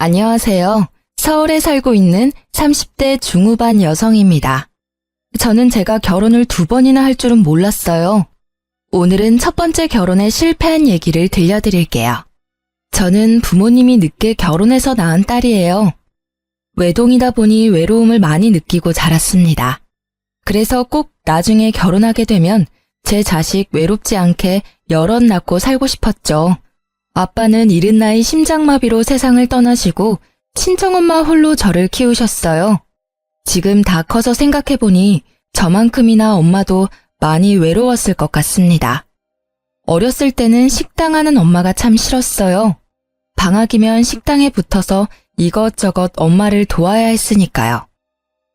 안녕하세요. 서울에 살고 있는 30대 중후반 여성입니다. 저는 제가 결혼을 2번이나 할 줄은 몰랐어요. 오늘은 첫 번째 결혼에 실패한 얘기를 들려드릴게요. 저는 부모님이 늦게 결혼해서 낳은 딸이에요. 외동이다 보니 외로움을 많이 느끼고 자랐습니다. 그래서 꼭 나중에 결혼하게 되면 제 자식 외롭지 않게 여럿 낳고 살고 싶었죠. 아빠는 이른 나이 심장마비로 세상을 떠나시고 친정엄마 홀로 저를 키우셨어요. 지금 다 커서 생각해보니 저만큼이나 엄마도 많이 외로웠을 것 같습니다. 어렸을 때는 식당하는 엄마가 참 싫었어요. 방학이면 식당에 붙어서 이것저것 엄마를 도와야 했으니까요.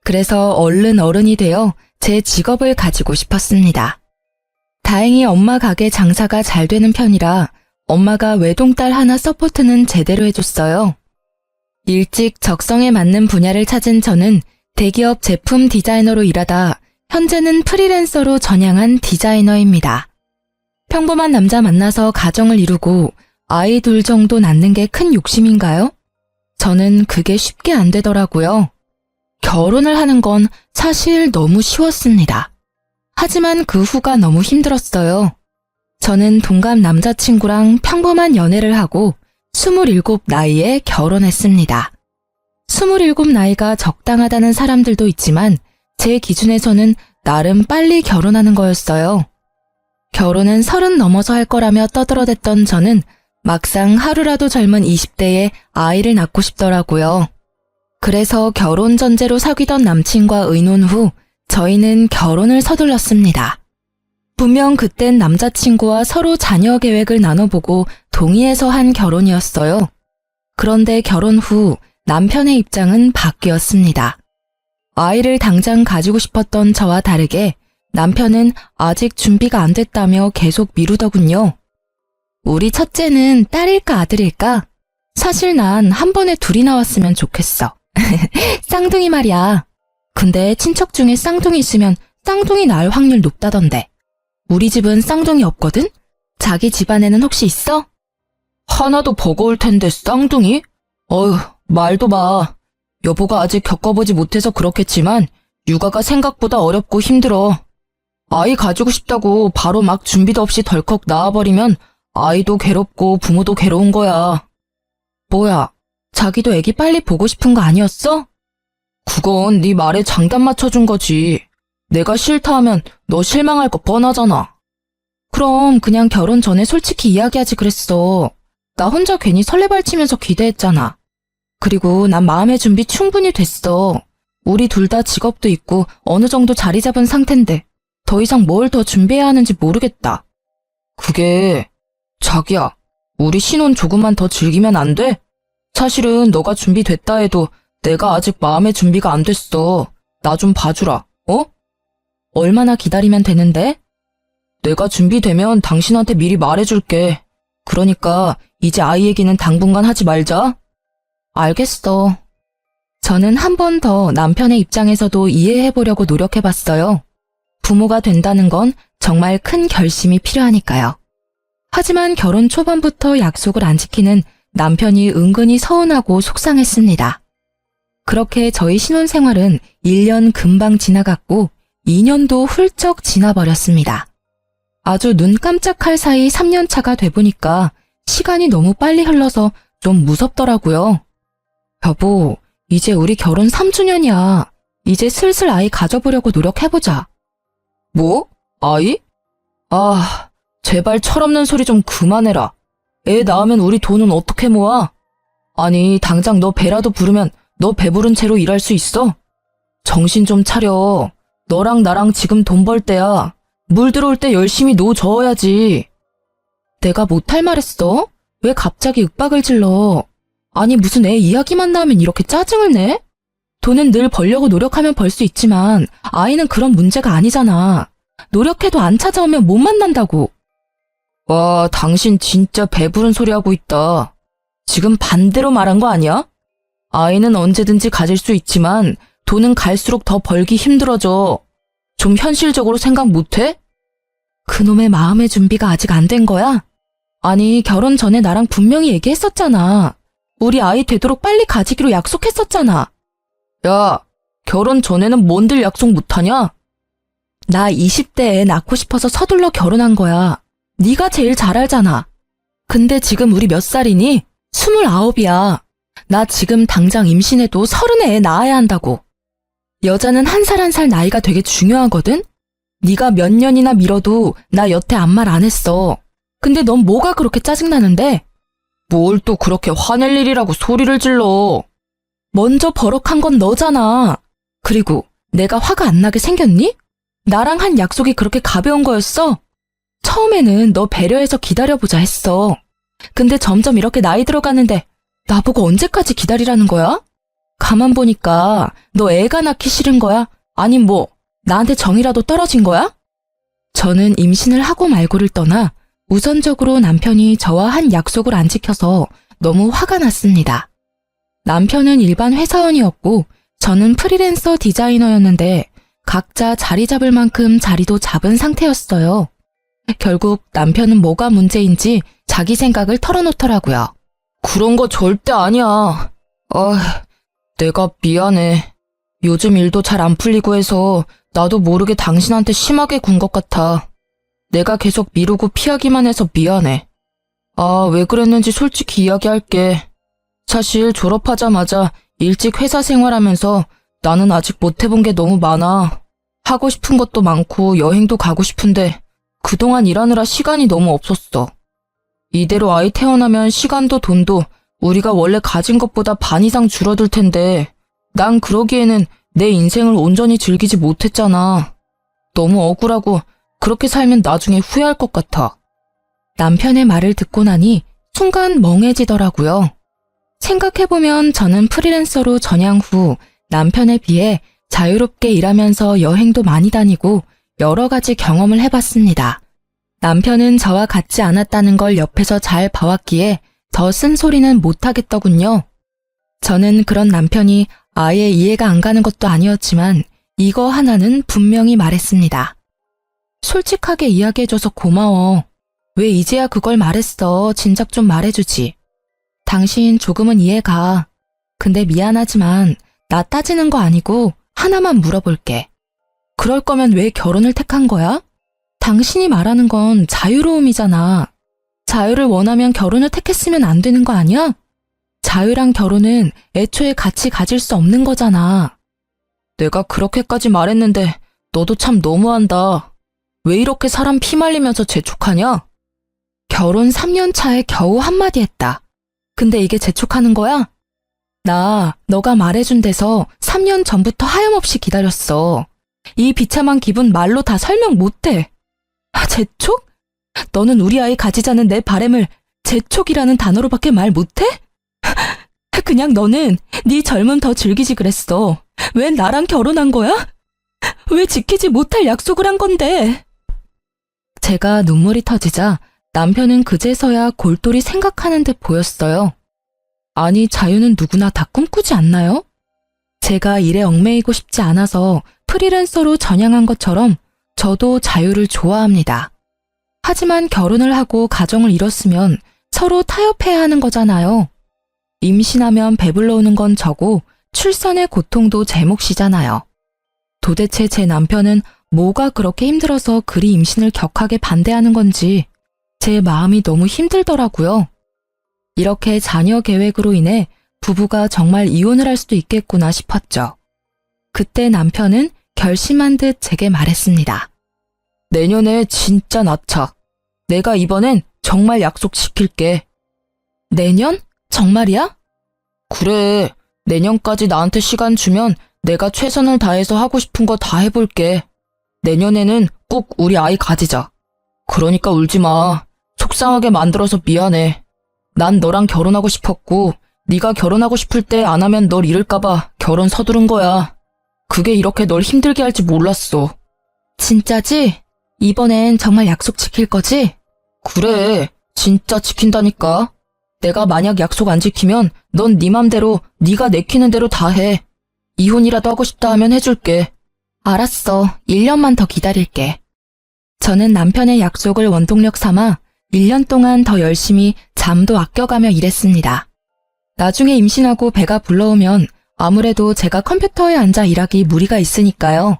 그래서 얼른 어른이 되어 제 직업을 가지고 싶었습니다. 다행히 엄마 가게 장사가 잘 되는 편이라 엄마가 외동딸 하나 서포트는 제대로 해줬어요. 일찍 적성에 맞는 분야를 찾은 저는 대기업 제품 디자이너로 일하다 현재는 프리랜서로 전향한 디자이너입니다. 평범한 남자 만나서 가정을 이루고 아이 둘 정도 낳는 게 큰 욕심인가요? 저는 그게 쉽게 안 되더라고요. 결혼을 하는 건 사실 너무 쉬웠습니다. 하지만 그 후가 너무 힘들었어요. 저는 동갑 남자친구랑 평범한 연애를 하고 27 나이에 결혼했습니다. 27 나이가 적당하다는 사람들도 있지만 제 기준에서는 나름 빨리 결혼하는 거였어요. 결혼은 30 넘어서 할 거라며 떠들어댔던 저는 막상 하루라도 젊은 20대에 아이를 낳고 싶더라고요. 그래서 결혼 전제로 사귀던 남친과 의논 후 저희는 결혼을 서둘렀습니다. 분명 그땐 남자친구와 서로 자녀 계획을 나눠보고 동의해서 한 결혼이었어요. 그런데 결혼 후 남편의 입장은 바뀌었습니다. 아이를 당장 가지고 싶었던 저와 다르게 남편은 아직 준비가 안 됐다며 계속 미루더군요. 우리 첫째는 딸일까 아들일까? 사실 난 한 번에 둘이 나왔으면 좋겠어. 쌍둥이 말이야. 근데 친척 중에 쌍둥이 있으면 쌍둥이 낳을 확률 높다던데. 우리 집은 쌍둥이 없거든? 자기 집안에는 혹시 있어? 하나도 버거울 텐데 쌍둥이? 어휴, 말도 마. 여보가 아직 겪어보지 못해서 그렇겠지만 육아가 생각보다 어렵고 힘들어. 아이 가지고 싶다고 바로 막 준비도 없이 덜컥 낳아버리면 아이도 괴롭고 부모도 괴로운 거야. 뭐야, 자기도 애기 빨리 보고 싶은 거 아니었어? 그건 네 말에 장단 맞춰준 거지. 내가 싫다 하면 너 실망할 거 뻔하잖아. 그럼 그냥 결혼 전에 솔직히 이야기하지 그랬어. 나 혼자 괜히 설레발치면서 기대했잖아. 그리고 난 마음의 준비 충분히 됐어. 우리 둘 다 직업도 있고 어느 정도 자리 잡은 상태인데 더 이상 뭘 더 준비해야 하는지 모르겠다. 그게... 자기야, 우리 신혼 조금만 더 즐기면 안 돼? 사실은 너가 준비됐다 해도 내가 아직 마음의 준비가 안 됐어. 나 좀 봐주라, 어? 얼마나 기다리면 되는데? 내가 준비되면 당신한테 미리 말해줄게. 그러니까 이제 아이 얘기는 당분간 하지 말자. 알겠어. 저는 한 번 더 남편의 입장에서도 이해해보려고 노력해봤어요. 부모가 된다는 건 정말 큰 결심이 필요하니까요. 하지만 결혼 초반부터 약속을 안 지키는 남편이 은근히 서운하고 속상했습니다. 그렇게 저희 신혼생활은 1년 금방 지나갔고 2년도 훌쩍 지나버렸습니다. 아주 눈 깜짝할 사이 3년차가 돼보니까 시간이 너무 빨리 흘러서 좀 무섭더라고요. 여보, 이제 우리 결혼 3주년이야. 이제 슬슬 아이 가져보려고 노력해보자. 뭐? 아이? 아, 제발 철없는 소리 좀 그만해라. 애 낳으면 우리 돈은 어떻게 모아? 아니, 당장 너 배라도 부르면 너 배부른 채로 일할 수 있어? 정신 좀 차려. 너랑 나랑 지금 돈 벌 때야. 물 들어올 때 열심히 노 저어야지. 내가 못할 말했어? 왜 갑자기 윽박을 질러? 아니, 무슨 애 이야기만 나오면 이렇게 짜증을 내? 돈은 늘 벌려고 노력하면 벌 수 있지만 아이는 그런 문제가 아니잖아. 노력해도 안 찾아오면 못 만난다고. 와, 당신 진짜 배부른 소리 하고 있다. 지금 반대로 말한 거 아니야? 아이는 언제든지 가질 수 있지만 돈은 갈수록 더 벌기 힘들어져. 좀 현실적으로 생각 못해? 그놈의 마음의 준비가 아직 안 된 거야? 아니, 결혼 전에 나랑 분명히 얘기했었잖아. 우리 아이 되도록 빨리 가지기로 약속했었잖아. 야, 결혼 전에는 뭔들 약속 못하냐? 나 20대에 낳고 싶어서 서둘러 결혼한 거야. 네가 제일 잘 알잖아. 근데 지금 우리 몇 살이니? 29이야. 나 지금 당장 임신해도 30에 애 낳아야 한다고. 여자는 한 살 한 살 나이가 되게 중요하거든? 네가 몇 년이나 미뤄도 나 여태 아무 말 안 했어. 근데 넌 뭐가 그렇게 짜증나는데? 뭘 또 그렇게 화낼 일이라고 소리를 질러. 먼저 버럭한 건 너잖아. 그리고 내가 화가 안 나게 생겼니? 나랑 한 약속이 그렇게 가벼운 거였어? 처음에는 너 배려해서 기다려보자 했어. 근데 점점 이렇게 나이 들어가는데 나보고 언제까지 기다리라는 거야? 가만 보니까 너 애가 낳기 싫은 거야? 아님 뭐 나한테 정이라도 떨어진 거야? 저는 임신을 하고 말고를 떠나 우선적으로 남편이 저와 한 약속을 안 지켜서 너무 화가 났습니다. 남편은 일반 회사원이었고 저는 프리랜서 디자이너였는데 각자 자리 잡을 만큼 자리도 잡은 상태였어요. 결국 남편은 뭐가 문제인지 자기 생각을 털어놓더라고요. 그런 거 절대 아니야. 내가 미안해. 요즘 일도 잘 안 풀리고 해서 나도 모르게 당신한테 심하게 군 것 같아. 내가 계속 미루고 피하기만 해서 미안해. 왜 그랬는지 솔직히 이야기할게. 사실 졸업하자마자 일찍 회사 생활하면서 나는 아직 못 해본 게 너무 많아. 하고 싶은 것도 많고 여행도 가고 싶은데 그동안 일하느라 시간이 너무 없었어. 이대로 아이 태어나면 시간도 돈도 우리가 원래 가진 것보다 반 이상 줄어들 텐데 난 그러기에는 내 인생을 온전히 즐기지 못했잖아. 너무 억울하고 그렇게 살면 나중에 후회할 것 같아. 남편의 말을 듣고 나니 순간 멍해지더라고요. 생각해보면 저는 프리랜서로 전향 후 남편에 비해 자유롭게 일하면서 여행도 많이 다니고 여러 가지 경험을 해봤습니다. 남편은 저와 같지 않았다는 걸 옆에서 잘 봐왔기에 더 쓴소리는 못하겠더군요. 저는 그런 남편이 아예 이해가 안 가는 것도 아니었지만 이거 하나는 분명히 말했습니다. 솔직하게 이야기해줘서 고마워. 왜 이제야 그걸 말했어? 진작 좀 말해주지. 당신 조금은 이해가. 근데 미안하지만 나 따지는 거 아니고 하나만 물어볼게. 그럴 거면 왜 결혼을 택한 거야? 당신이 말하는 건 자유로움이잖아. 자유를 원하면 결혼을 택했으면 안 되는 거 아니야? 자유랑 결혼은 애초에 같이 가질 수 없는 거잖아. 내가 그렇게까지 말했는데 너도 참 너무한다. 왜 이렇게 사람 피말리면서 재촉하냐? 결혼 3년 차에 겨우 한마디 했다. 근데 이게 재촉하는 거야? 나 너가 말해준 데서 3년 전부터 하염없이 기다렸어. 이 비참한 기분 말로 다 설명 못해. 재촉? 너는 우리 아이 가지자는 내 바램을 재촉이라는 단어로밖에 말 못해? 그냥 너는 네 젊음 더 즐기지 그랬어. 왜 나랑 결혼한 거야? 왜 지키지 못할 약속을 한 건데? 제가 눈물이 터지자 남편은 그제서야 골똘히 생각하는 듯 보였어요. 아니, 자유는 누구나 다 꿈꾸지 않나요? 제가 일에 얽매이고 싶지 않아서 프리랜서로 전향한 것처럼 저도 자유를 좋아합니다. 하지만 결혼을 하고 가정을 이뤘으면 서로 타협해야 하는 거잖아요. 임신하면 배불러 오는 건 저고 출산의 고통도 제 몫이잖아요. 도대체 제 남편은 뭐가 그렇게 힘들어서 그리 임신을 격하게 반대하는 건지 제 마음이 너무 힘들더라고요. 이렇게 자녀 계획으로 인해 부부가 정말 이혼을 할 수도 있겠구나 싶었죠. 그때 남편은 결심한 듯 제게 말했습니다. 내년에 진짜 낳자. 내가 이번엔 정말 약속 지킬게. 내년? 정말이야? 그래. 내년까지 나한테 시간 주면 내가 최선을 다해서 하고 싶은 거 다 해볼게. 내년에는 꼭 우리 아이 가지자. 그러니까 울지 마. 속상하게 만들어서 미안해. 난 너랑 결혼하고 싶었고 네가 결혼하고 싶을 때 안 하면 널 잃을까봐 결혼 서두른 거야. 그게 이렇게 널 힘들게 할지 몰랐어. 진짜지? 이번엔 정말 약속 지킬 거지? 그래, 진짜 지킨다니까. 내가 만약 약속 안 지키면 넌 네 맘대로 네가 내키는 대로 다 해. 이혼이라도 하고 싶다 하면 해줄게. 알았어, 1년만 더 기다릴게. 저는 남편의 약속을 원동력 삼아 1년 동안 더 열심히 잠도 아껴가며 일했습니다. 나중에 임신하고 배가 불러오면 아무래도 제가 컴퓨터에 앉아 일하기 무리가 있으니까요.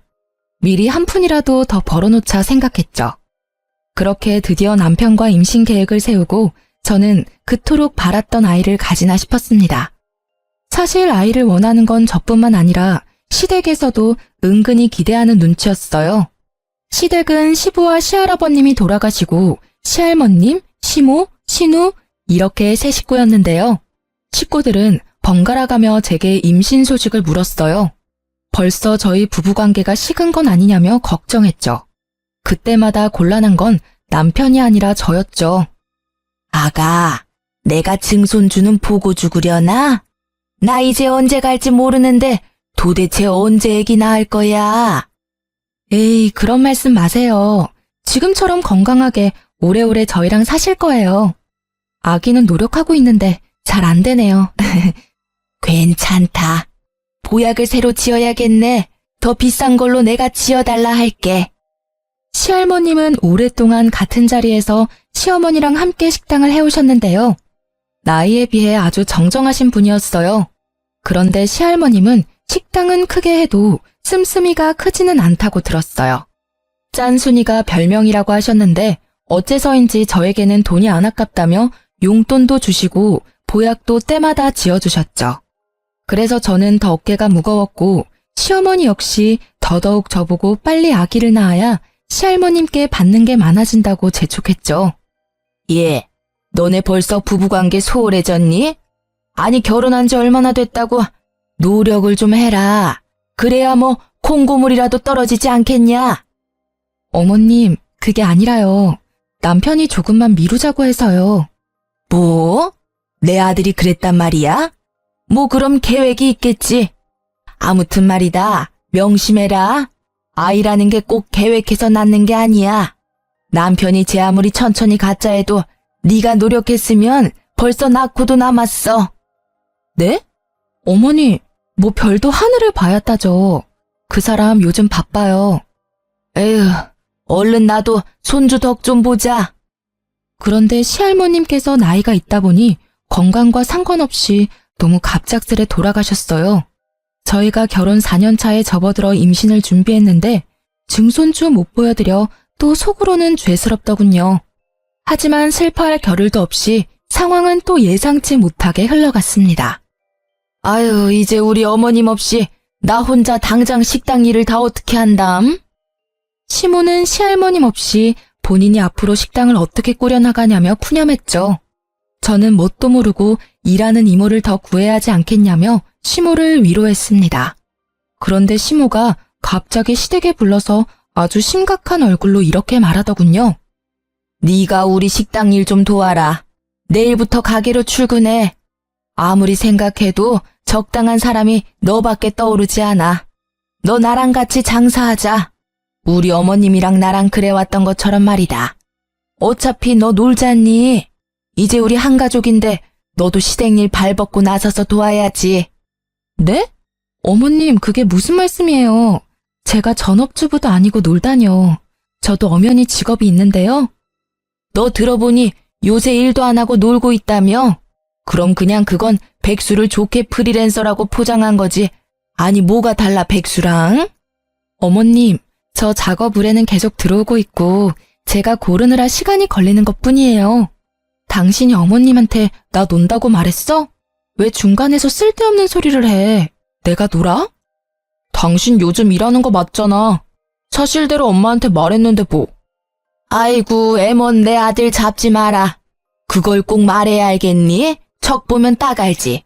미리 한 푼이라도 더 벌어놓자 생각했죠. 그렇게 드디어 남편과 임신 계획을 세우고 저는 그토록 바랐던 아이를 가지나 싶었습니다. 사실 아이를 원하는 건 저뿐만 아니라 시댁에서도 은근히 기대하는 눈치였어요. 시댁은 시부와 시할아버님이 돌아가시고 시할머님, 시모, 시누 이렇게 세 식구였는데요. 식구들은 번갈아가며 제게 임신 소식을 물었어요. 벌써 저희 부부관계가 식은 건 아니냐며 걱정했죠. 그때마다 곤란한 건 남편이 아니라 저였죠. 아가, 내가 증손주는 보고 죽으려나? 나 이제 언제 갈지 모르는데 도대체 언제 애기 낳을 거야? 에이, 그런 말씀 마세요. 지금처럼 건강하게 오래오래 저희랑 사실 거예요. 아기는 노력하고 있는데 잘 안 되네요. 괜찮다. 보약을 새로 지어야겠네. 더 비싼 걸로 내가 지어달라 할게. 시할머님은 오랫동안 같은 자리에서 시어머니랑 함께 식당을 해오셨는데요. 나이에 비해 아주 정정하신 분이었어요. 그런데 시할머님은 식당은 크게 해도 씀씀이가 크지는 않다고 들었어요. 짠순이가 별명이라고 하셨는데 어째서인지 저에게는 돈이 안 아깝다며 용돈도 주시고 보약도 때마다 지어주셨죠. 그래서 저는 더 어깨가 무거웠고 시어머니 역시 더더욱 저보고 빨리 아기를 낳아야 시할머님께 받는 게 많아진다고 재촉했죠. 예, 너네 벌써 부부관계 소홀해졌니? 아니 결혼한 지 얼마나 됐다고 노력을 좀 해라. 그래야 뭐 콩고물이라도 떨어지지 않겠냐? 어머님, 그게 아니라요. 남편이 조금만 미루자고 해서요. 뭐? 내 아들이 그랬단 말이야? 뭐 그럼 계획이 있겠지. 아무튼 말이다. 명심해라. 아이라는 게 꼭 계획해서 낳는 게 아니야. 남편이 제 아무리 천천히 갖자 해도 네가 노력했으면 벌써 낳고도 남았어. 네? 어머니, 뭐 별도 하늘을 봐야 따져. 그 사람 요즘 바빠요. 에휴, 얼른 나도 손주 덕 좀 보자. 그런데 시할머님께서 나이가 있다 보니 건강과 상관없이 너무 갑작스레 돌아가셨어요. 저희가 결혼 4년 차에 접어들어 임신을 준비했는데 증손주 못 보여드려 또 속으로는 죄스럽더군요. 하지만 슬퍼할 겨를도 없이 상황은 또 예상치 못하게 흘러갔습니다. 아유, 이제 우리 어머님 없이 나 혼자 당장 식당 일을 다 어떻게 한담? 시모는 시할머님 없이 본인이 앞으로 식당을 어떻게 꾸려나가냐며 푸념했죠. 저는 뭣도 모르고 일하는 이모를 더 구해야 하지 않겠냐며 시모를 위로했습니다. 그런데 시모가 갑자기 시댁에 불러서 아주 심각한 얼굴로 이렇게 말하더군요. 네가 우리 식당 일 좀 도와라. 내일부터 가게로 출근해. 아무리 생각해도 적당한 사람이 너밖에 떠오르지 않아. 너 나랑 같이 장사하자. 우리 어머님이랑 나랑 그래왔던 것처럼 말이다. 어차피 너 놀잖니. 이제 우리 한 가족인데 너도 시댁일 발벗고 나서서 도와야지. 네? 어머님, 그게 무슨 말씀이에요? 제가 전업주부도 아니고 놀다뇨. 저도 엄연히 직업이 있는데요. 너 들어보니 요새 일도 안 하고 놀고 있다며? 그럼 그냥 그건 백수를 좋게 프리랜서라고 포장한 거지. 아니 뭐가 달라 백수랑? 어머님, 저 작업 의뢰는 계속 들어오고 있고 제가 고르느라 시간이 걸리는 것뿐이에요. 당신이 어머님한테 나 논다고 말했어? 왜 중간에서 쓸데없는 소리를 해? 내가 놀아? 당신 요즘 일하는 거 맞잖아. 사실대로 엄마한테 말했는데 뭐. 아이고, 애먼 내 아들 잡지 마라. 그걸 꼭 말해야 알겠니? 척 보면 딱 알지.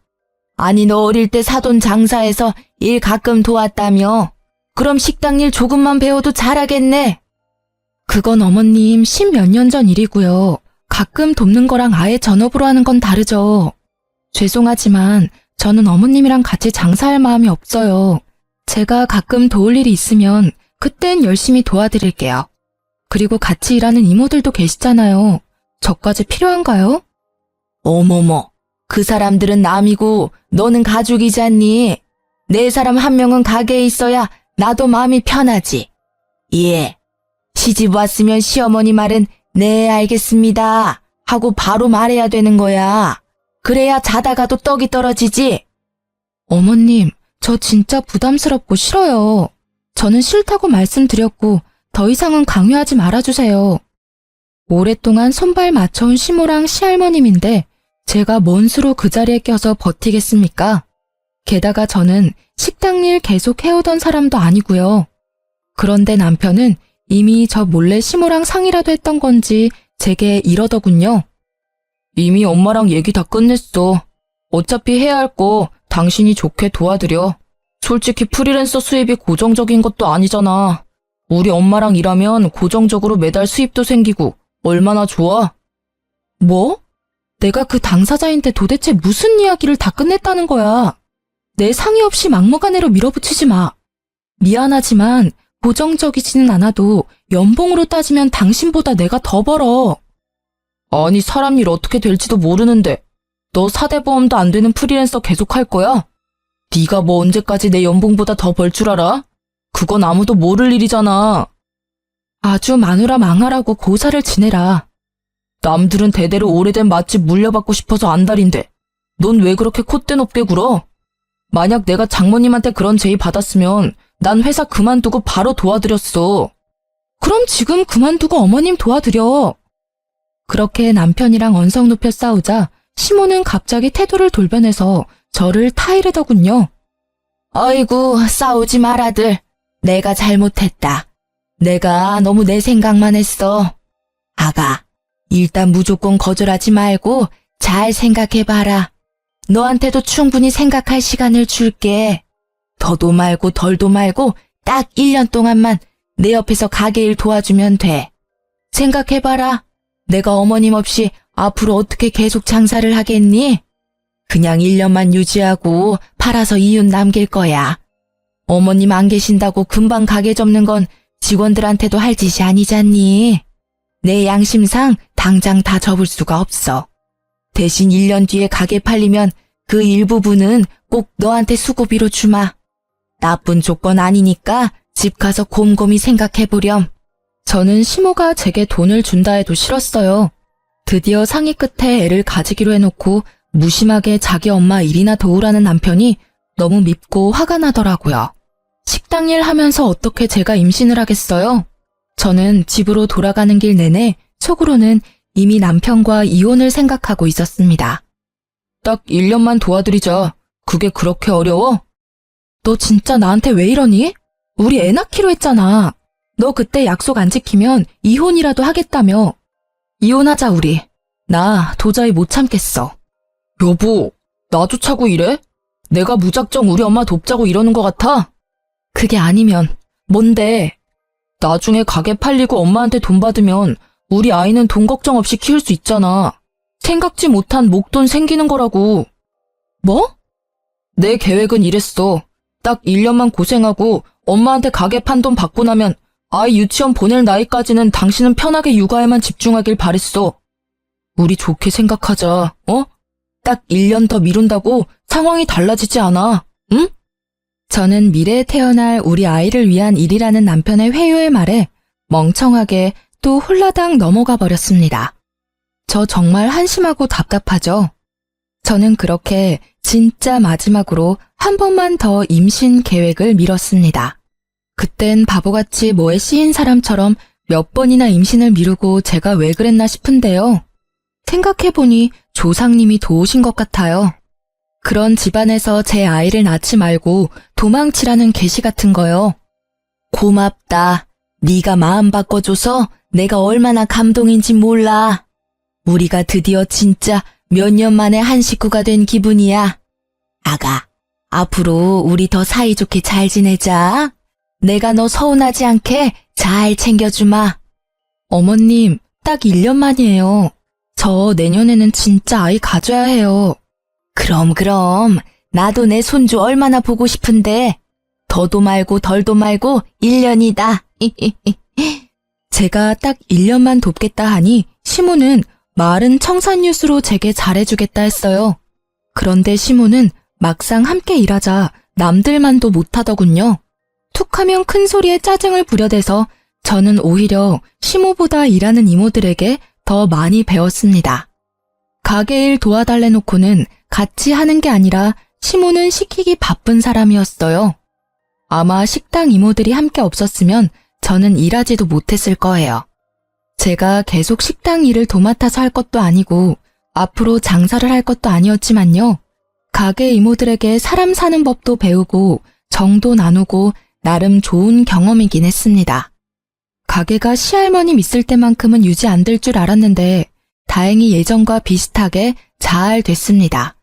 아니 너 어릴 때 사돈 장사해서 일 가끔 도왔다며. 그럼 식당 일 조금만 배워도 잘하겠네. 그건 어머님 10몇 년 전 일이고요. 가끔 돕는 거랑 아예 전업으로 하는 건 다르죠. 죄송하지만 저는 어머님이랑 같이 장사할 마음이 없어요. 제가 가끔 도울 일이 있으면 그땐 열심히 도와드릴게요. 그리고 같이 일하는 이모들도 계시잖아요. 저까지 필요한가요? 어머머, 그 사람들은 남이고 너는 가족이잖니. 내 사람 한 명은 가게에 있어야 나도 마음이 편하지. 예, 시집 왔으면 시어머니 말은 네 알겠습니다 하고 바로 말해야 되는 거야. 그래야 자다가도 떡이 떨어지지. 어머님, 저 진짜 부담스럽고 싫어요. 저는 싫다고 말씀드렸고 더 이상은 강요하지 말아주세요. 오랫동안 손발 맞춰온 시모랑 시할머님인데 제가 뭔 수로 그 자리에 껴서 버티겠습니까? 게다가 저는 식당 일 계속 해오던 사람도 아니고요. 그런데 남편은 이미 저 몰래 시모랑 상의라도 했던 건지 제게 이러더군요. 이미 엄마랑 얘기 다 끝냈어. 어차피 해야 할 거 당신이 좋게 도와드려. 솔직히 프리랜서 수입이 고정적인 것도 아니잖아. 우리 엄마랑 일하면 고정적으로 매달 수입도 생기고 얼마나 좋아? 뭐? 내가 그 당사자인데 도대체 무슨 이야기를 다 끝냈다는 거야? 내 상의 없이 막무가내로 밀어붙이지 마. 미안하지만 고정적이지는 않아도 연봉으로 따지면 당신보다 내가 더 벌어. 아니, 사람 일 어떻게 될지도 모르는데 너 사대보험도 안 되는 프리랜서 계속 할 거야? 네가 뭐 언제까지 내 연봉보다 더 벌 줄 알아? 그건 아무도 모를 일이잖아. 아주 마누라 망하라고 고사를 지내라. 남들은 대대로 오래된 맛집 물려받고 싶어서 안달인데 넌 왜 그렇게 콧대 높게 굴어? 만약 내가 장모님한테 그런 제의 받았으면 난 회사 그만두고 바로 도와드렸어. 그럼 지금 그만두고 어머님 도와드려. 그렇게 남편이랑 언성 높여 싸우자 시모는 갑자기 태도를 돌변해서 저를 타이르더군요. 아이고, 싸우지 마라들. 내가 잘못했다. 내가 너무 내 생각만 했어. 아가, 일단 무조건 거절하지 말고 잘 생각해봐라. 너한테도 충분히 생각할 시간을 줄게. 더도 말고 덜도 말고 딱 1년 동안만 내 옆에서 가게 일 도와주면 돼. 생각해봐라. 내가 어머님 없이 앞으로 어떻게 계속 장사를 하겠니? 그냥 1년만 유지하고 팔아서 이윤 남길 거야. 어머님 안 계신다고 금방 가게 접는 건 직원들한테도 할 짓이 아니잖니. 내 양심상 당장 다 접을 수가 없어. 대신 1년 뒤에 가게 팔리면 그 일부분은 꼭 너한테 수고비로 주마. 나쁜 조건 아니니까 집 가서 곰곰이 생각해보렴. 저는 시모가 제게 돈을 준다 해도 싫었어요. 드디어 상의 끝에 애를 가지기로 해놓고 무심하게 자기 엄마 일이나 도우라는 남편이 너무 밉고 화가 나더라고요. 식당 일 하면서 어떻게 제가 임신을 하겠어요? 저는 집으로 돌아가는 길 내내 속으로는 이미 남편과 이혼을 생각하고 있었습니다. 딱 1년만 도와드리자. 그게 그렇게 어려워? 너 진짜 나한테 왜 이러니? 우리 애 낳기로 했잖아. 너 그때 약속 안 지키면 이혼이라도 하겠다며. 이혼하자 우리. 나 도저히 못 참겠어. 여보, 나조차고 이래? 내가 무작정 우리 엄마 돕자고 이러는 것 같아? 그게 아니면 뭔데? 나중에 가게 팔리고 엄마한테 돈 받으면 우리 아이는 돈 걱정 없이 키울 수 있잖아. 생각지 못한 목돈 생기는 거라고. 뭐? 내 계획은 이랬어. 딱 1년만 고생하고 엄마한테 가게 판 돈 받고 나면 아이 유치원 보낼 나이까지는 당신은 편하게 육아에만 집중하길 바랬어. 우리 좋게 생각하자, 어? 딱 1년 더 미룬다고 상황이 달라지지 않아, 응? 저는 미래에 태어날 우리 아이를 위한 일이라는 남편의 회유의 말에 멍청하게 또 홀라당 넘어가 버렸습니다. 저 정말 한심하고 답답하죠? 저는 그렇게 진짜 마지막으로 한 번만 더 임신 계획을 미뤘습니다. 그땐 바보같이 뭐에 씌인 사람처럼 몇 번이나 임신을 미루고 제가 왜 그랬나 싶은데요. 생각해보니 조상님이 도우신 것 같아요. 그런 집안에서 제 아이를 낳지 말고 도망치라는 계시 같은 거요. 고맙다. 네가 마음 바꿔줘서 내가 얼마나 감동인지 몰라. 우리가 드디어 진짜 몇 년 만에 한 식구가 된 기분이야. 아가, 앞으로 우리 더 사이좋게 잘 지내자. 내가 너 서운하지 않게 잘 챙겨주마. 어머님, 딱 1년 만이에요. 저 내년에는 진짜 아이 가져야 해요. 그럼. 나도 내 손주 얼마나 보고 싶은데. 더도 말고 덜도 말고 1년이다. 제가 딱 1년만 돕겠다 하니 시모는 말은 청산유수로 제게 잘해주겠다 했어요. 그런데 시모는 막상 함께 일하자 남들만도 못하더군요. 툭하면 큰 소리에 짜증을 부려대서 저는 오히려 시모보다 일하는 이모들에게 더 많이 배웠습니다. 가게 일 도와달래 놓고는 같이 하는 게 아니라 시모는 시키기 바쁜 사람이었어요. 아마 식당 이모들이 함께 없었으면 저는 일하지도 못했을 거예요. 제가 계속 식당 일을 도맡아서 할 것도 아니고 앞으로 장사를 할 것도 아니었지만요. 가게 이모들에게 사람 사는 법도 배우고 정도 나누고 나름 좋은 경험이긴 했습니다. 가게가 시할머님 있을 때만큼은 유지 안 될 줄 알았는데 다행히 예전과 비슷하게 잘 됐습니다.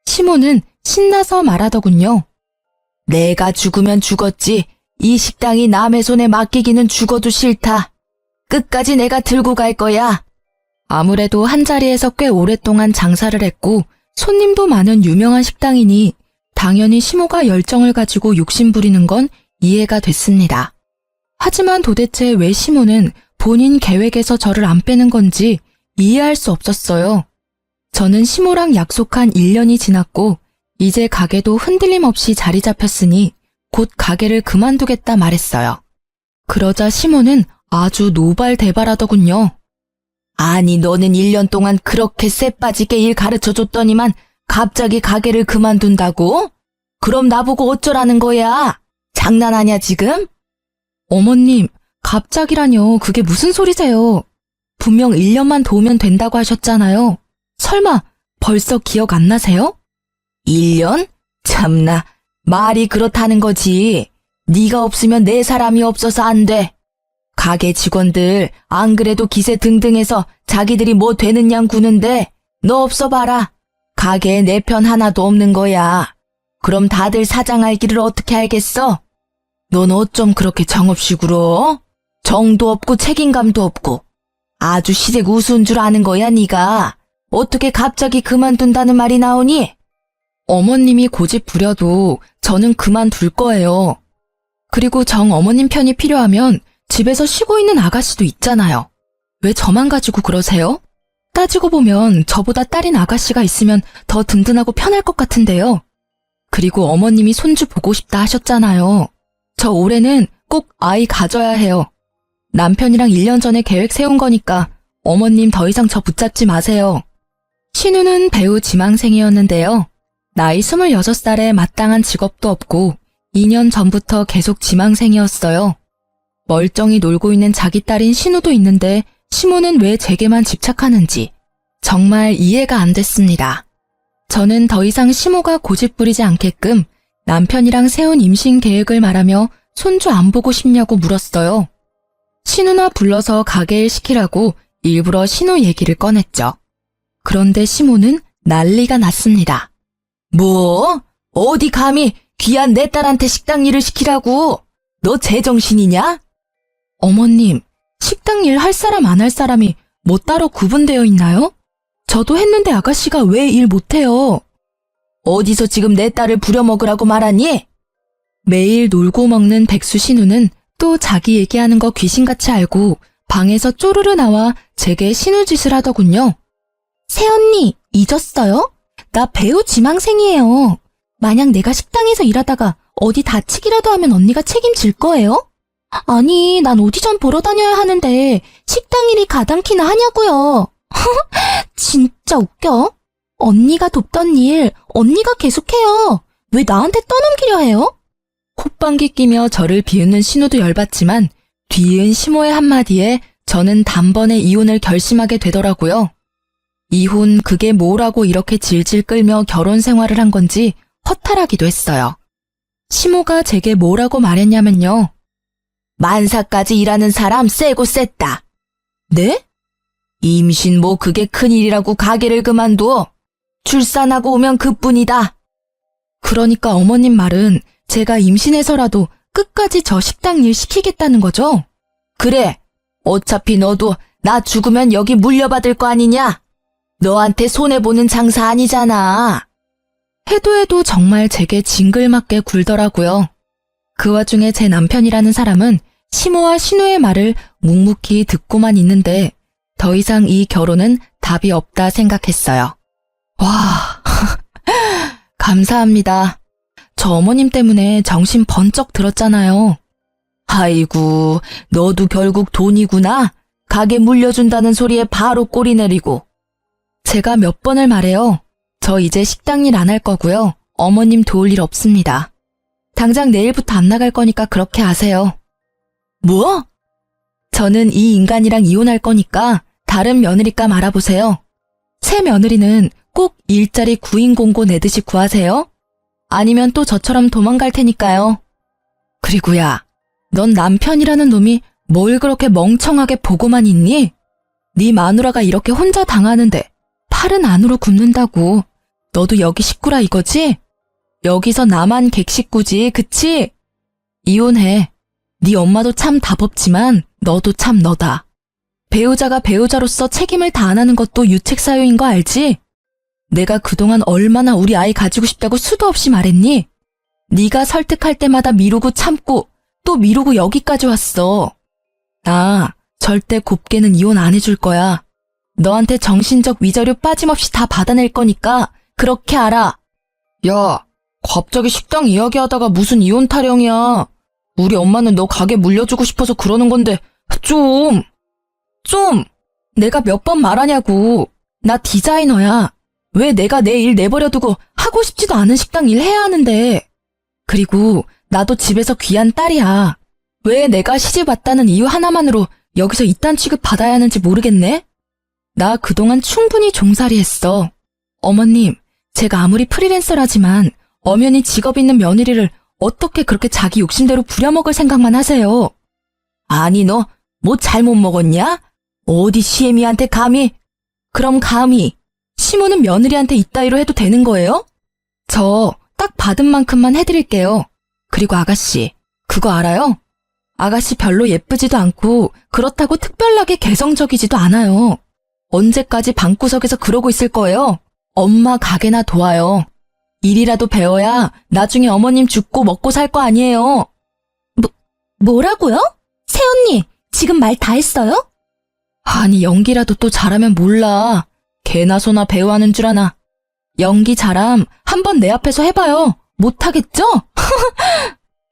시모는 신나서 말하더군요. 내가 죽으면 죽었지. 이 식당이 남의 손에 맡기기는 죽어도 싫다. 끝까지 내가 들고 갈 거야. 아무래도 한자리에서 꽤 오랫동안 장사를 했고 손님도 많은 유명한 식당이니 당연히 시모가 열정을 가지고 욕심 부리는 건 이해가 됐습니다. 하지만 도대체 왜 시모는 본인 계획에서 저를 안 빼는 건지 이해할 수 없었어요. 저는 시모랑 약속한 1년이 지났고 이제 가게도 흔들림 없이 자리 잡혔으니 곧 가게를 그만두겠다 말했어요. 그러자 시모는 아주 노발대발하더군요. 아니 너는 1년 동안 그렇게 쎄빠지게 일 가르쳐줬더니만 갑자기 가게를 그만둔다고? 그럼 나보고 어쩌라는 거야? 장난하냐 지금? 어머님, 갑자기라뇨. 그게 무슨 소리세요? 분명 1년만 도우면 된다고 하셨잖아요. 설마 벌써 기억 안 나세요? 1년? 참나, 말이 그렇다는 거지. 네가 없으면 내 사람이 없어서 안 돼. 가게 직원들 안 그래도 기세 등등해서 자기들이 뭐 되는 양 구는데 너 없어 봐라. 가게에 내 편 하나도 없는 거야. 그럼 다들 사장할 길을 어떻게 알겠어? 넌 어쩜 그렇게 정없이 굴어? 정도 없고 책임감도 없고 아주 시댁 우스운 줄 아는 거야 네가. 어떻게 갑자기 그만둔다는 말이 나오니? 어머님이 고집 부려도 저는 그만둘 거예요. 그리고 정 어머님 편이 필요하면 집에서 쉬고 있는 아가씨도 있잖아요. 왜 저만 가지고 그러세요? 따지고 보면 저보다 딸인 아가씨가 있으면 더 든든하고 편할 것 같은데요. 그리고 어머님이 손주 보고 싶다 하셨잖아요. 저 올해는 꼭 아이 가져야 해요. 남편이랑 1년 전에 계획 세운 거니까 어머님 더 이상 저 붙잡지 마세요. 신우는 배우 지망생이었는데요. 나이 26살에 마땅한 직업도 없고 2년 전부터 계속 지망생이었어요. 멀쩡히 놀고 있는 자기 딸인 신우도 있는데 시모는 왜 제게만 집착하는지 정말 이해가 안 됐습니다. 저는 더 이상 시모가 고집 부리지 않게끔 남편이랑 세운 임신 계획을 말하며 손주 안 보고 싶냐고 물었어요. 신우나 불러서 가게일 시키라고 일부러 신우 얘기를 꺼냈죠. 그런데 시모는 난리가 났습니다. 뭐? 어디 감히 귀한 내 딸한테 식당 일을 시키라고? 너 제정신이냐? 어머님, 식당 일 할 사람 안 할 사람이 뭐 따로 구분되어 있나요? 저도 했는데 아가씨가 왜 일 못해요? 어디서 지금 내 딸을 부려먹으라고 말하니? 매일 놀고 먹는 백수 신우는 또 자기 얘기하는 거 귀신같이 알고 방에서 쪼르르 나와 제게 신우짓을 하더군요. 새언니, 잊었어요? 나 배우 지망생이에요. 만약 내가 식당에서 일하다가 어디 다치기라도 하면 언니가 책임질 거예요? 아니, 난 오디션 보러 다녀야 하는데 식당 일이 가당키나 하냐고요. 진짜 웃겨. 언니가 돕던 일 언니가 계속해요. 왜 나한테 떠넘기려 해요? 콧방귀 끼며 저를 비웃는 신우도 열받지만 뒤이은 시모의 한마디에 저는 단번에 이혼을 결심하게 되더라고요. 이혼 그게 뭐라고 이렇게 질질 끌며 결혼 생활을 한 건지 허탈하기도 했어요. 시모가 제게 뭐라고 말했냐면요. 만사까지 일하는 사람 세고 셌다. 네? 임신 뭐 그게 큰일이라고 가게를 그만둬. 출산하고 오면 그뿐이다. 그러니까 어머님 말은 제가 임신해서라도 끝까지 저 식당 일 시키겠다는 거죠? 그래. 어차피 너도 나 죽으면 여기 물려받을 거 아니냐? 너한테 손해보는 장사 아니잖아. 해도 정말 제게 징글맞게 굴더라고요. 그 와중에 제 남편이라는 사람은 시모와 신우의 말을 묵묵히 듣고만 있는데 더 이상 이 결혼은 답이 없다 생각했어요. 와, 감사합니다. 저 어머님 때문에 정신 번쩍 들었잖아요. 아이고, 너도 결국 돈이구나. 가게 물려준다는 소리에 바로 꼬리 내리고. 제가 몇 번을 말해요. 저 이제 식당 일 안 할 거고요. 어머님 도울 일 없습니다. 당장 내일부터 안 나갈 거니까 그렇게 하세요. 뭐? 저는 이 인간이랑 이혼할 거니까 다른 며느리감 알아보세요. 새 며느리는 꼭 일자리 구인 공고 내듯이 구하세요. 아니면 또 저처럼 도망갈 테니까요. 그리고 야, 넌 남편이라는 놈이 뭘 그렇게 멍청하게 보고만 있니? 네 마누라가 이렇게 혼자 당하는데 팔은 안으로 굽는다고. 너도 여기 식구라 이거지? 여기서 나만 객식구지, 그치? 이혼해. 네 엄마도 참 답없지만 너도 참 너다. 배우자가 배우자로서 책임을 다 안 하는 것도 유책사유인 거 알지? 내가 그동안 얼마나 우리 아이 가지고 싶다고 수도 없이 말했니? 네가 설득할 때마다 미루고 참고 또 미루고 여기까지 왔어. 나 절대 곱게는 이혼 안 해줄 거야. 너한테 정신적 위자료 빠짐없이 다 받아낼 거니까 그렇게 알아. 야, 갑자기 식당 이야기하다가 무슨 이혼 타령이야. 우리 엄마는 너 가게 물려주고 싶어서 그러는 건데 좀. 내가 몇 번 말하냐고. 나 디자이너야. 왜 내가 내 일 내버려두고 하고 싶지도 않은 식당 일 해야 하는데. 그리고 나도 집에서 귀한 딸이야. 왜 내가 시집 왔다는 이유 하나만으로 여기서 이딴 취급 받아야 하는지 모르겠네? 나 그동안 충분히 종살이 했어. 어머님, 제가 아무리 프리랜서라지만 엄연히 직업 있는 며느리를 어떻게 그렇게 자기 욕심대로 부려먹을 생각만 하세요? 아니, 너 뭐 잘못 먹었냐? 어디 시애미한테 감히? 그럼 감히 시모는 며느리한테 이따위로 해도 되는 거예요? 저 딱 받은 만큼만 해드릴게요. 그리고 아가씨, 그거 알아요? 아가씨 별로 예쁘지도 않고 그렇다고 특별하게 개성적이지도 않아요. 언제까지 방구석에서 그러고 있을 거예요? 엄마 가게나 도와요. 일이라도 배워야 나중에 어머님 죽고 먹고 살 거 아니에요. 뭐라고요? 새언니, 지금 말 다 했어요? 아니, 연기라도 또 잘하면 몰라. 개나 소나 배우하는 줄 아나. 연기 잘함 한번 내 앞에서 해봐요. 못하겠죠?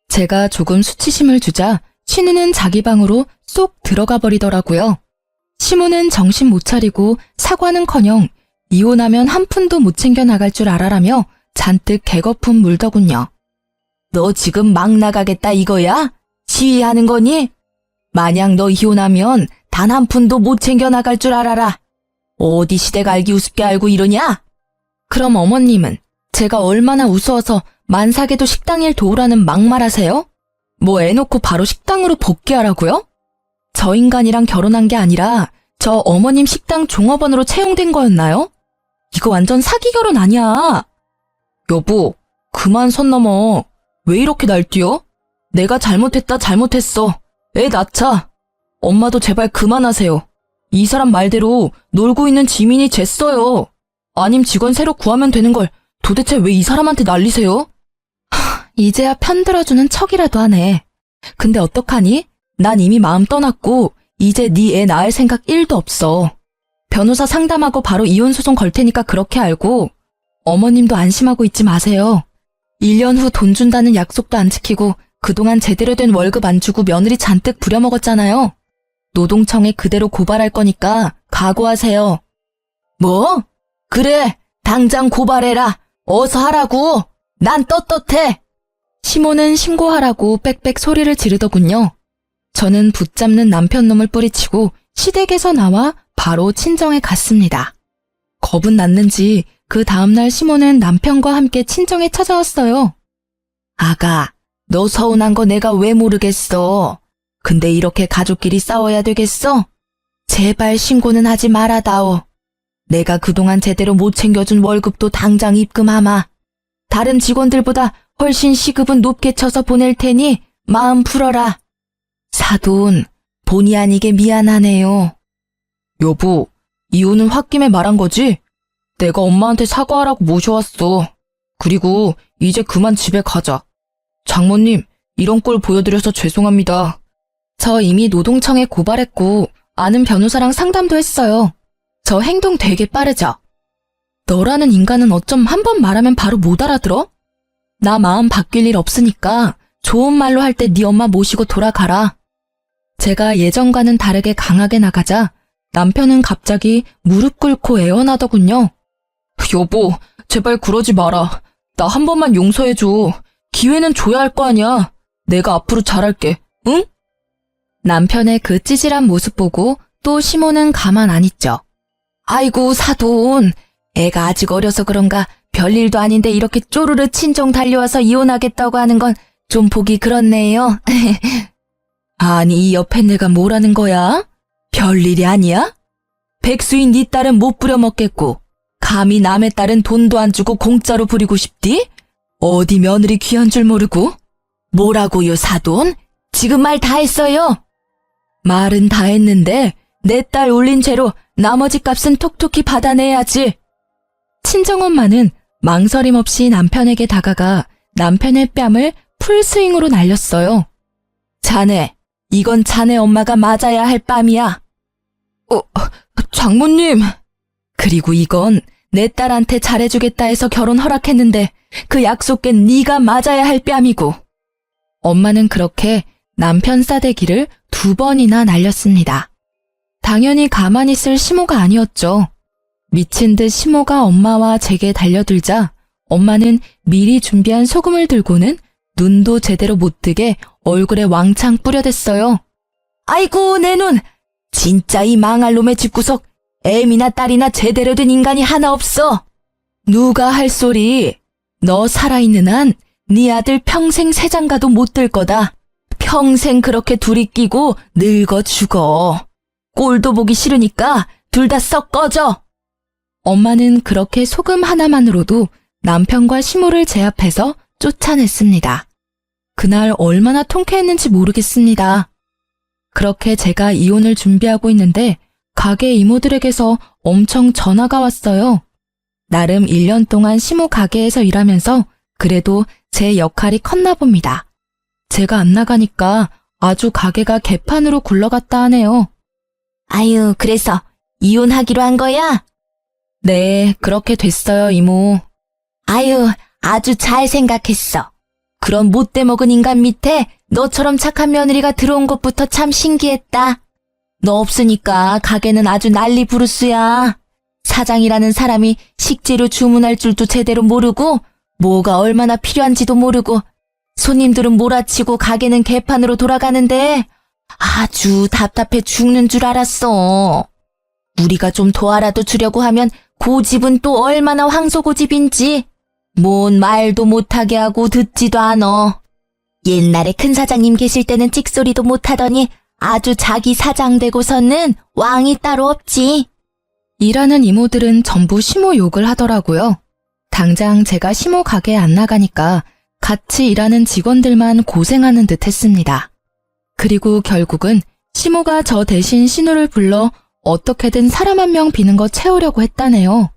제가 조금 수치심을 주자 신우는 자기 방으로 쏙 들어가 버리더라고요. 시모는 정신 못 차리고 사과는커녕 이혼하면 한 푼도 못 챙겨 나갈 줄 알아라며 잔뜩 개거품 물더군요. 너 지금 막 나가겠다 이거야? 시위하는 거니? 만약 너 이혼하면 단 한 푼도 못 챙겨 나갈 줄 알아라. 어디 시댁 알기 우습게 알고 이러냐? 그럼 어머님은 제가 얼마나 우스워서 만삭에도 식당일 도우라는 막말하세요? 뭐 애놓고 바로 식당으로 복귀하라고요? 저 인간이랑 결혼한 게 아니라 저 어머님 식당 종업원으로 채용된 거였나요? 이거 완전 사기 결혼 아니야. 여보, 그만 선 넘어. 왜 이렇게 날뛰어? 내가 잘못했어. 애 낳자. 엄마도 제발 그만하세요. 이 사람 말대로 놀고 있는 지민이 쟀어요. 아님 직원 새로 구하면 되는 걸 도대체 왜 이 사람한테 날리세요? 이제야 편들어주는 척이라도 하네. 근데 어떡하니? 난 이미 마음 떠났고 이제 네 애 낳을 생각 1도 없어. 변호사 상담하고 바로 이혼 소송 걸 테니까 그렇게 알고 어머님도 안심하고 있지 마세요. 1년 후 돈 준다는 약속도 안 지키고 그동안 제대로 된 월급 안 주고 며느리 잔뜩 부려먹었잖아요. 노동청에 그대로 고발할 거니까 각오하세요. 뭐? 그래, 당장 고발해라. 어서 하라고. 난 떳떳해. 시모는 신고하라고 빽빽 소리를 지르더군요. 저는 붙잡는 남편 놈을 뿌리치고 시댁에서 나와 바로 친정에 갔습니다. 겁은 났는지 그 다음날 시모는 남편과 함께 친정에 찾아왔어요. 아가, 너 서운한 거 내가 왜 모르겠어. 근데 이렇게 가족끼리 싸워야 되겠어? 제발 신고는 하지 말아다오. 내가 그동안 제대로 못 챙겨준 월급도 당장 입금하마. 다른 직원들보다 훨씬 시급은 높게 쳐서 보낼 테니 마음 풀어라. 사돈, 본의 아니게 미안하네요. 여보, 이혼은 홧김에 말한 거지? 내가 엄마한테 사과하라고 모셔왔어. 그리고 이제 그만 집에 가자. 장모님, 이런 꼴 보여드려서 죄송합니다. 저 이미 노동청에 고발했고 아는 변호사랑 상담도 했어요. 저 행동 되게 빠르죠? 너라는 인간은 어쩜 한 번 말하면 바로 못 알아들어? 나 마음 바뀔 일 없으니까 좋은 말로 할 때 네 엄마 모시고 돌아가라. 제가 예전과는 다르게 강하게 나가자 남편은 갑자기 무릎 꿇고 애원하더군요. 여보, 제발 그러지 마라. 나 한 번만 용서해줘. 기회는 줘야 할 거 아니야. 내가 앞으로 잘할게, 응? 남편의 그 찌질한 모습 보고 또 시모는 가만 안 있죠. 아이고, 사돈. 애가 아직 어려서 그런가 별일도 아닌데 이렇게 쪼르르 친정 달려와서 이혼하겠다고 하는 건 좀 보기 그렇네요. 아니, 이 옆에 내가 뭐라는 거야? 별일이 아니야? 백수인 네 딸은 못 부려먹겠고 감히 남의 딸은 돈도 안 주고 공짜로 부리고 싶디? 어디 며느리 귀한 줄 모르고? 뭐라고요, 사돈? 지금 말 다 했어요. 말은 다 했는데 내 딸 올린 죄로 나머지 값은 톡톡히 받아내야지. 친정엄마는 망설임 없이 남편에게 다가가 남편의 뺨을 풀스윙으로 날렸어요. 자네, 이건 자네 엄마가 맞아야 할 뺨이야. 장모님. 그리고 이건 내 딸한테 잘해주겠다 해서 결혼 허락했는데 그 약속 깬 네가 맞아야 할 뺨이고. 엄마는 그렇게 남편 싸대기를 2번이나 날렸습니다. 당연히 가만히 있을 시모가 아니었죠. 미친 듯 시모가 엄마와 제게 달려들자 엄마는 미리 준비한 소금을 들고는 눈도 제대로 못 뜨게 얼굴에 왕창 뿌려댔어요. 아이고, 내 눈! 진짜 이 망할 놈의 집구석 애미나 딸이나 제대로 된 인간이 하나 없어. 누가 할 소리. 너 살아있는 한 네 아들 평생 새장가도 못 들 거다. 평생 그렇게 둘이 끼고 늙어 죽어. 꼴도 보기 싫으니까 둘 다 썩 꺼져. 엄마는 그렇게 소금 하나만으로도 남편과 시모를 제압해서 쫓아냈습니다. 그날 얼마나 통쾌했는지 모르겠습니다. 그렇게 제가 이혼을 준비하고 있는데 가게 이모들에게서 엄청 전화가 왔어요. 나름 1년 동안 시모 가게에서 일하면서 그래도 제 역할이 컸나 봅니다. 제가 안 나가니까 아주 가게가 개판으로 굴러갔다 하네요. 아유, 그래서 이혼하기로 한 거야? 네, 그렇게 됐어요, 이모. 아유, 아주 잘 생각했어. 그런 못돼 먹은 인간 밑에 너처럼 착한 며느리가 들어온 것부터 참 신기했다. 너 없으니까 가게는 아주 난리 부르스야. 사장이라는 사람이 식재료 주문할 줄도 제대로 모르고 뭐가 얼마나 필요한지도 모르고 손님들은 몰아치고 가게는 개판으로 돌아가는데 아주 답답해 죽는 줄 알았어. 우리가 좀 도와라도 주려고 하면 고집은 또 얼마나 황소고집인지 뭔 말도 못하게 하고 듣지도 않어. 옛날에 큰 사장님 계실 때는 찍소리도 못하더니 아주 자기 사장 되고서는 왕이 따로 없지. 일하는 이모들은 전부 시모 욕을 하더라고요. 당장 제가 시모 가게에 안 나가니까 같이 일하는 직원들만 고생하는 듯 했습니다. 그리고 결국은 시모가 저 대신 신우를 불러 어떻게든 사람 한 명 비는 거 채우려고 했다네요.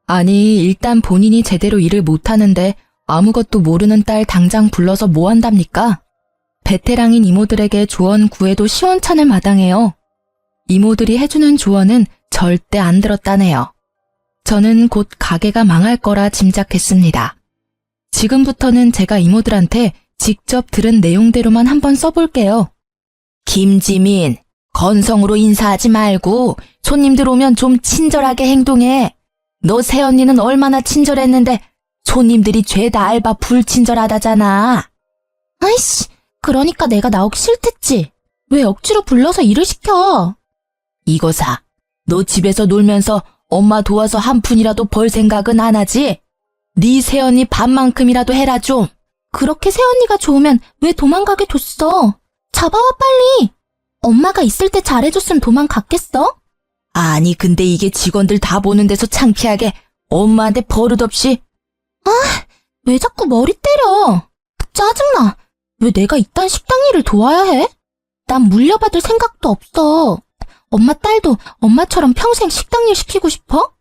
아니, 일단 본인이 제대로 일을 못하는데 아무것도 모르는 딸 당장 불러서 뭐 한답니까? 베테랑인 이모들에게 조언 구해도 시원찮을 마당에요. 이모들이 해주는 조언은 절대 안 들었다네요. 저는 곧 가게가 망할 거라 짐작했습니다. 지금부터는 제가 이모들한테 직접 들은 내용대로만 한번 써볼게요. 김지민, 건성으로 인사하지 말고 손님들 오면 좀 친절하게 행동해. 너 새언니는 얼마나 친절했는데 손님들이 죄다 알바 불친절하다잖아. 아이씨, 그러니까 내가 나오기 싫댔지. 왜 억지로 불러서 일을 시켜? 이거사, 너 집에서 놀면서 엄마 도와서 한 푼이라도 벌 생각은 안 하지? 네 새언니 반만큼이라도 해라 좀. 그렇게 새언니가 좋으면 왜 도망가게 뒀어? 잡아와 빨리. 엄마가 있을 때 잘해줬으면 도망갔겠어? 아니, 근데 이게 직원들 다 보는 데서 창피하게 엄마한테 버릇없이. 아, 왜 자꾸 머리 때려? 짜증나. 왜 내가 이딴 식당 일을 도와야 해? 난 물려받을 생각도 없어. 엄마 딸도 엄마처럼 평생 식당 일 시키고 싶어?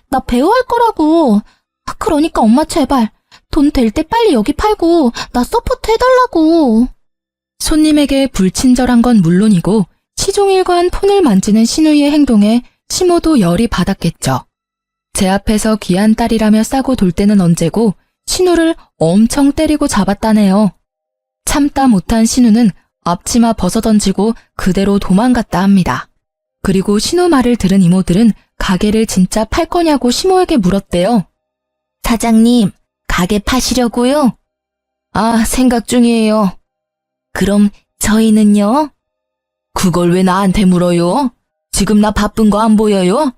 나 배우할 거라고. 그러니까 엄마 제발 돈 될 때 빨리 여기 팔고 나 서포트 해달라고. 손님에게 불친절한 건 물론이고 시종일관 폰을 만지는 신우이의 행동에 시모도 열이 받았겠죠. 제 앞에서 귀한 딸이라며 싸고 돌 때는 언제고 신우를 엄청 때리고 잡았다네요. 참다 못한 신우는 앞치마 벗어던지고 그대로 도망갔다 합니다. 그리고 신우 말을 들은 이모들은 가게를 진짜 팔 거냐고 시모에게 물었대요. 사장님, 가게 파시려고요? 아, 생각 중이에요. 그럼 저희는요? 그걸 왜 나한테 물어요? 지금 나 바쁜 거 안 보여요?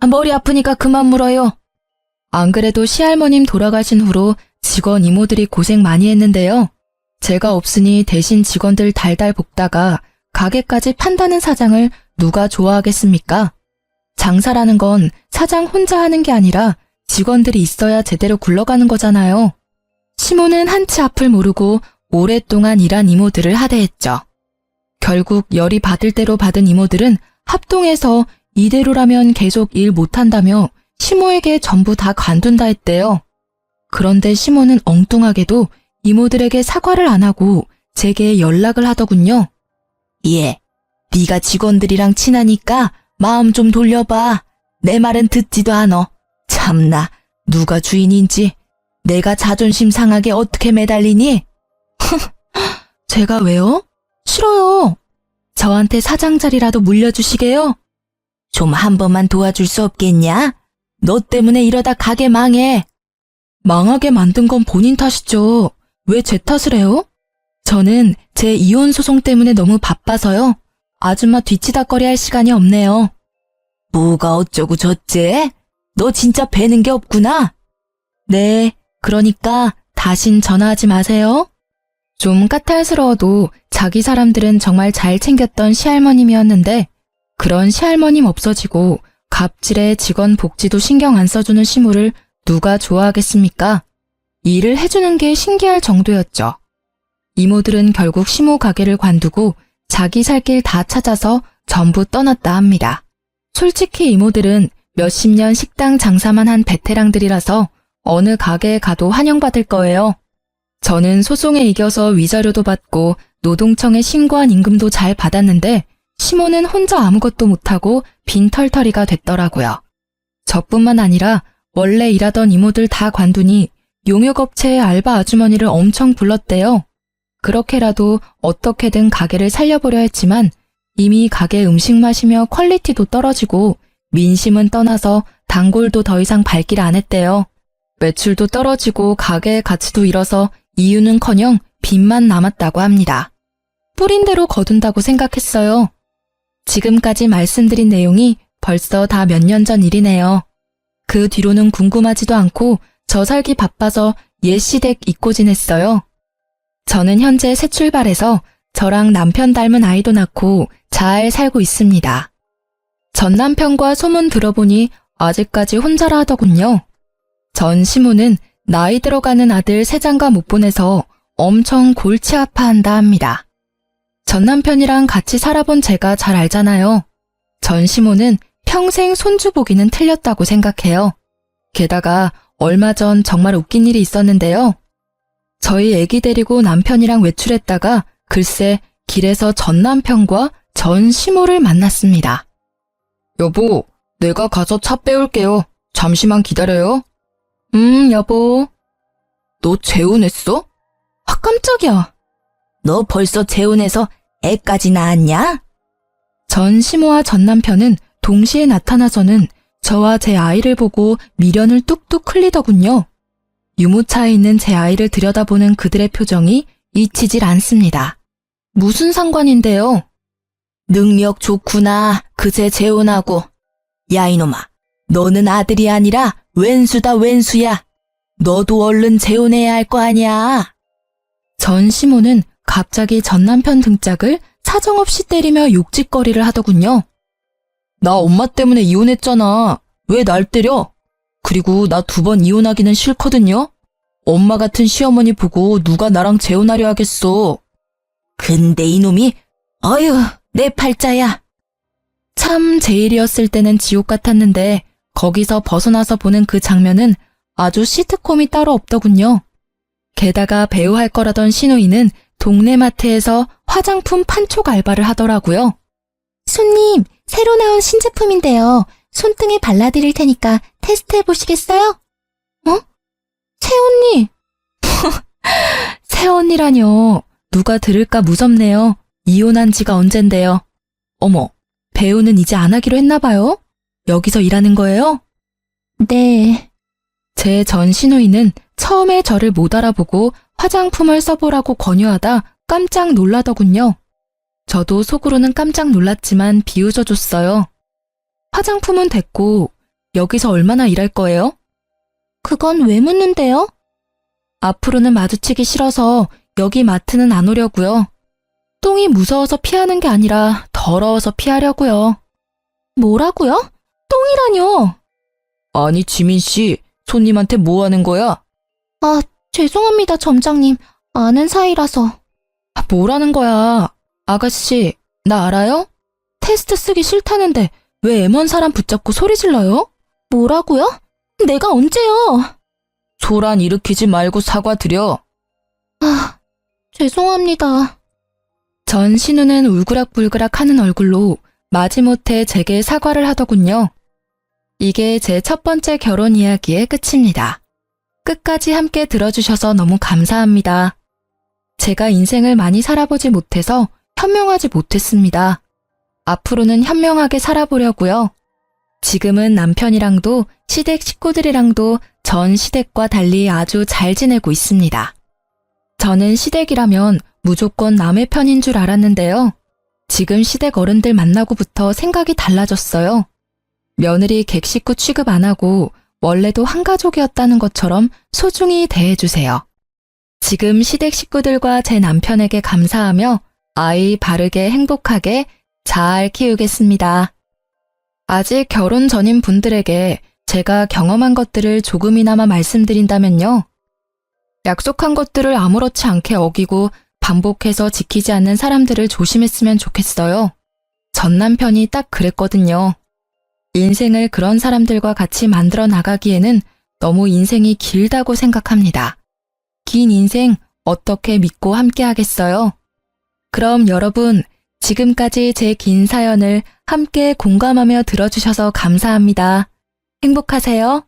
머리 아프니까 그만 물어요. 안 그래도 시할머님 돌아가신 후로 직원 이모들이 고생 많이 했는데요. 제가 없으니 대신 직원들 달달 볶다가 가게까지 판다는 사장을 누가 좋아하겠습니까? 장사라는 건 사장 혼자 하는 게 아니라 직원들이 있어야 제대로 굴러가는 거잖아요. 시모는 한치 앞을 모르고 오랫동안 일한 이모들을 하대했죠. 결국 열이 받을 대로 받은 이모들은 합동해서 이대로라면 계속 일 못한다며 시모에게 전부 다 관둔다 했대요. 그런데 시모는 엉뚱하게도 이모들에게 사과를 안 하고 제게 연락을 하더군요. 예, 네가 직원들이랑 친하니까 마음 좀 돌려봐. 내 말은 듣지도 않어. 참나, 누가 주인인지 내가 자존심 상하게 어떻게 매달리니? 제가 왜요? 싫어요. 저한테 사장 자리라도 물려주시게요? 좀 한 번만 도와줄 수 없겠냐? 너 때문에 이러다 가게 망해. 망하게 만든 건 본인 탓이죠. 왜 제 탓을 해요? 저는 제 이혼 소송 때문에 너무 바빠서요. 아줌마 뒤치다꺼리 할 시간이 없네요. 뭐가 어쩌고 저째? 너 진짜 배는 게 없구나. 네, 그러니까 다신 전화하지 마세요. 좀 까탈스러워도 자기 사람들은 정말 잘 챙겼던 시할머님이었는데 그런 시할머님 없어지고 갑질에 직원 복지도 신경 안 써주는 시모를 누가 좋아하겠습니까? 일을 해주는 게 신기할 정도였죠. 이모들은 결국 시모 가게를 관두고 자기 살 길 다 찾아서 전부 떠났다 합니다. 솔직히 이모들은 몇십 년 식당 장사만 한 베테랑들이라서 어느 가게에 가도 환영받을 거예요. 저는 소송에 이겨서 위자료도 받고 노동청에 신고한 임금도 잘 받았는데 시모는 혼자 아무것도 못하고 빈털터리가 됐더라고요. 저뿐만 아니라 원래 일하던 이모들 다 관두니 용역업체의 알바 아주머니를 엄청 불렀대요. 그렇게라도 어떻게든 가게를 살려보려 했지만 이미 가게 음식 맛이며 퀄리티도 떨어지고 민심은 떠나서 단골도 더 이상 발길 안 했대요. 매출도 떨어지고 가게의 가치도 잃어서 이유는커녕 빚만 남았다고 합니다. 뿌린 대로 거둔다고 생각했어요. 지금까지 말씀드린 내용이 벌써 다 몇 년 전 일이네요. 그 뒤로는 궁금하지도 않고 저 살기 바빠서 옛 시댁 잊고 지냈어요. 저는 현재 새 출발해서 저랑 남편 닮은 아이도 낳고 잘 살고 있습니다. 전 남편과 소문 들어보니 아직까지 혼자라 하더군요. 전 시모는 나이 들어가는 아들 세장가 못 보내서 엄청 골치 아파한다 합니다. 전 남편이랑 같이 살아본 제가 잘 알잖아요. 전 시모는 평생 손주 보기는 틀렸다고 생각해요. 게다가 얼마 전 정말 웃긴 일이 있었는데요. 저희 애기 데리고 남편이랑 외출했다가 글쎄 길에서 전 남편과 전 시모를 만났습니다. 여보, 내가 가서 차 빼올게요. 잠시만 기다려요. 여보. 너 재혼했어? 아, 깜짝이야. 너 벌써 재혼해서 애까지 낳았냐? 전 시모와 전 남편은 동시에 나타나서는 저와 제 아이를 보고 미련을 뚝뚝 흘리더군요. 유모차에 있는 제 아이를 들여다보는 그들의 표정이 잊히질 않습니다. 무슨 상관인데요? 능력 좋구나. 그새 재혼하고. 야 이놈아, 너는 아들이 아니라 왼수다 왼수야. 너도 얼른 재혼해야 할 거 아니야. 전 시모는 갑자기 전 남편 등짝을 사정없이 때리며 욕짓거리를 하더군요. 나 엄마 때문에 이혼했잖아. 왜 날 때려? 그리고 나 2번 이혼하기는 싫거든요. 엄마 같은 시어머니 보고 누가 나랑 재혼하려 하겠어. 근데 이놈이 어휴 내 팔자야. 참 제 일이었을 때는 지옥 같았는데 거기서 벗어나서 보는 그 장면은 아주 시트콤이 따로 없더군요. 게다가 배우 할 거라던 신우이는 동네 마트에서 화장품 판촉 알바를 하더라고요. 손님, 새로 나온 신제품인데요. 손등에 발라드릴 테니까 테스트 해보시겠어요? 어? 새언니! 새언니라뇨. 누가 들을까 무섭네요. 이혼한 지가 언젠데요. 어머, 배우는 이제 안 하기로 했나 봐요? 여기서 일하는 거예요? 네. 제 전 시누이는 처음에 저를 못 알아보고 화장품을 써보라고 권유하다 깜짝 놀라더군요. 저도 속으로는 깜짝 놀랐지만 비웃어줬어요. 화장품은 됐고 여기서 얼마나 일할 거예요? 그건 왜 묻는데요? 앞으로는 마주치기 싫어서 여기 마트는 안 오려고요. 똥이 무서워서 피하는 게 아니라 더러워서 피하려고요. 뭐라고요? 똥이라뇨? 아니, 지민 씨, 손님한테 뭐 하는 거야? 아, 죄송합니다, 점장님. 아는 사이라서. 뭐라는 거야? 아가씨, 나 알아요? 테스트 쓰기 싫다는데 왜 M1 사람 붙잡고 소리 질러요? 뭐라고요? 내가 언제요? 소란 일으키지 말고 사과드려. 아, 죄송합니다. 전 신우는 울그락불그락 하는 얼굴로 마지못해 제게 사과를 하더군요. 이게 제 첫 번째 결혼 이야기의 끝입니다. 끝까지 함께 들어주셔서 너무 감사합니다. 제가 인생을 많이 살아보지 못해서 현명하지 못했습니다. 앞으로는 현명하게 살아보려고요. 지금은 남편이랑도 시댁 식구들이랑도 전 시댁과 달리 아주 잘 지내고 있습니다. 저는 시댁이라면 무조건 남의 편인 줄 알았는데요. 지금 시댁 어른들 만나고부터 생각이 달라졌어요. 며느리 객식구 취급 안 하고 원래도 한 가족이었다는 것처럼 소중히 대해주세요. 지금 시댁 식구들과 제 남편에게 감사하며 아이 바르게 행복하게 잘 키우겠습니다. 아직 결혼 전인 분들에게 제가 경험한 것들을 조금이나마 말씀드린다면요. 약속한 것들을 아무렇지 않게 어기고 반복해서 지키지 않는 사람들을 조심했으면 좋겠어요. 전 남편이 딱 그랬거든요. 인생을 그런 사람들과 같이 만들어 나가기에는 너무 인생이 길다고 생각합니다. 긴 인생 어떻게 믿고 함께 하겠어요? 그럼 여러분, 지금까지 제 긴 사연을 함께 공감하며 들어주셔서 감사합니다. 행복하세요.